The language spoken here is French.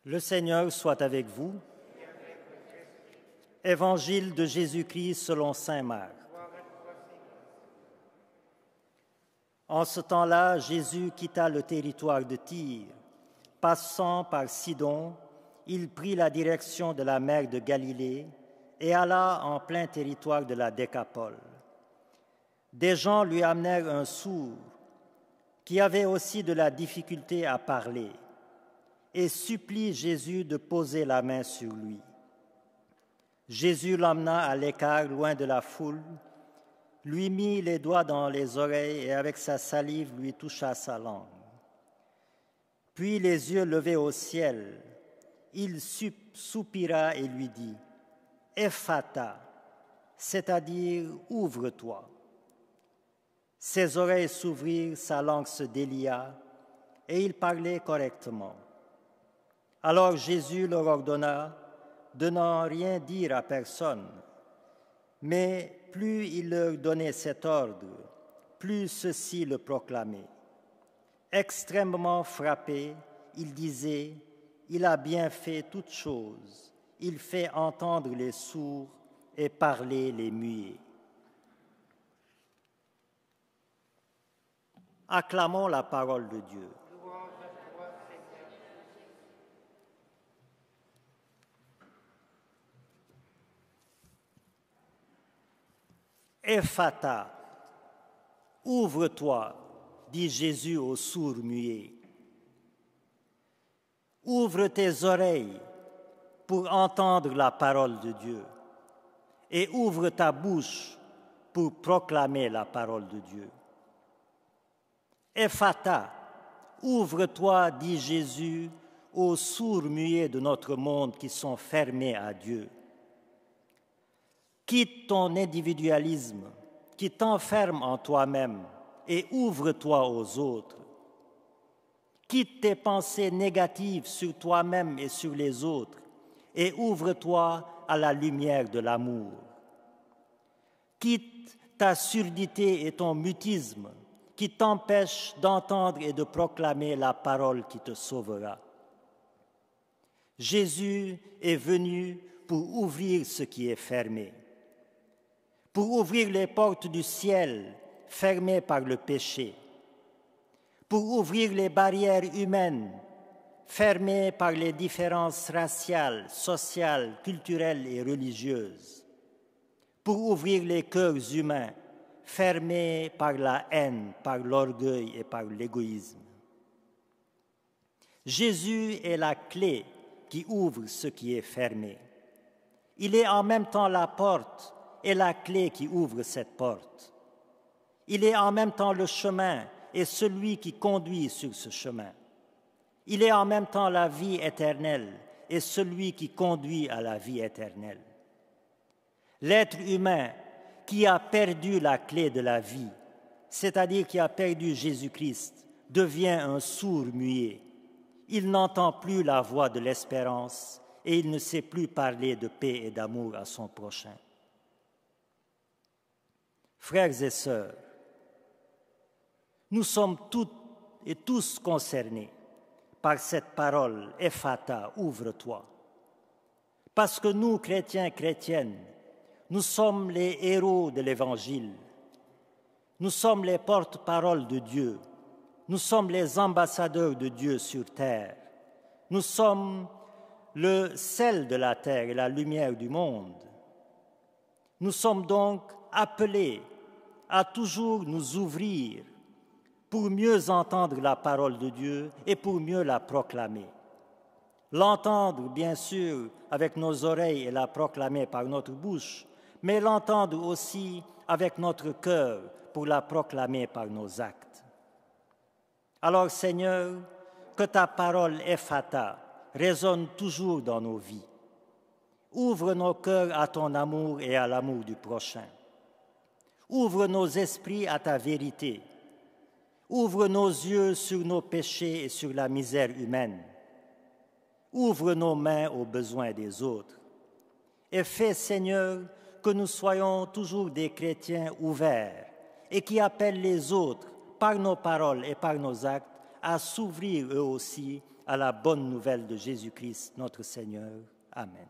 Le Seigneur soit avec vous. Évangile de Jésus-Christ selon saint Marc. En ce temps-là, Jésus quitta le territoire de Tyr. Passant par Sidon, il prit la direction de la mer de Galilée et alla en plein territoire de la Décapole. Des gens lui amenèrent un sourd qui avait aussi de la difficulté à parler et supplie Jésus de poser la main sur lui. Jésus l'emmena à l'écart, loin de la foule, lui mit les doigts dans les oreilles et avec sa salive lui toucha sa langue. Puis les yeux levés au ciel, il soupira et lui dit « Ephata », c'est-à-dire « ouvre-toi ». Ses oreilles s'ouvrirent, sa langue se délia et il parlait correctement. Alors Jésus leur ordonna de n'en rien dire à personne, mais plus il leur donnait cet ordre, plus ceux-ci le proclamaient. Extrêmement frappé, il disait « Il a bien fait toutes choses, il fait entendre les sourds et parler les muets. » Acclamons la parole de Dieu. Ephata, ouvre-toi, dit Jésus au sourd muet. Ouvre tes oreilles pour entendre la parole de Dieu et ouvre ta bouche pour proclamer la parole de Dieu. Ephata, ouvre-toi, dit Jésus, aux sourds muets de notre monde qui sont fermés à Dieu. Quitte ton individualisme qui t'enferme en toi-même et ouvre-toi aux autres. Quitte tes pensées négatives sur toi-même et sur les autres et ouvre-toi à la lumière de l'amour. Quitte ta surdité et ton mutisme qui t'empêchent d'entendre et de proclamer la parole qui te sauvera. Jésus est venu pour ouvrir ce qui est fermé, pour ouvrir les portes du ciel fermées par le péché, pour ouvrir les barrières humaines fermées par les différences raciales, sociales, culturelles et religieuses, pour ouvrir les cœurs humains fermés par la haine, par l'orgueil et par l'égoïsme. Jésus est la clé qui ouvre ce qui est fermé. Il est en même temps la porte et la clé qui ouvre cette porte. Il est en même temps le chemin et celui qui conduit sur ce chemin. Il est en même temps la vie éternelle et celui qui conduit à la vie éternelle. L'être humain qui a perdu la clé de la vie, c'est-à-dire qui a perdu Jésus-Christ, devient un sourd muet. Il n'entend plus la voix de l'espérance et il ne sait plus parler de paix et d'amour à son prochain. Frères et sœurs, nous sommes toutes et tous concernés par cette parole « Ephata, ouvre-toi ». Parce que nous, chrétiens, chrétiennes, nous sommes les héros de l'Évangile. Nous sommes les porte-paroles de Dieu. Nous sommes les ambassadeurs de Dieu sur terre. Nous sommes le sel de la terre et la lumière du monde. Nous sommes donc appelés à toujours nous ouvrir pour mieux entendre la parole de Dieu et pour mieux la proclamer. L'entendre, bien sûr, avec nos oreilles et la proclamer par notre bouche, mais l'entendre aussi avec notre cœur pour la proclamer par nos actes. Alors, Seigneur, que ta parole Ephata résonne toujours dans nos vies. Ouvre nos cœurs à ton amour et à l'amour du prochain. Ouvre nos esprits à ta vérité. Ouvre nos yeux sur nos péchés et sur la misère humaine. Ouvre nos mains aux besoins des autres. Et fais, Seigneur, que nous soyons toujours des chrétiens ouverts et qui appellent les autres, par nos paroles et par nos actes, à s'ouvrir eux aussi à la bonne nouvelle de Jésus-Christ, notre Seigneur. Amen.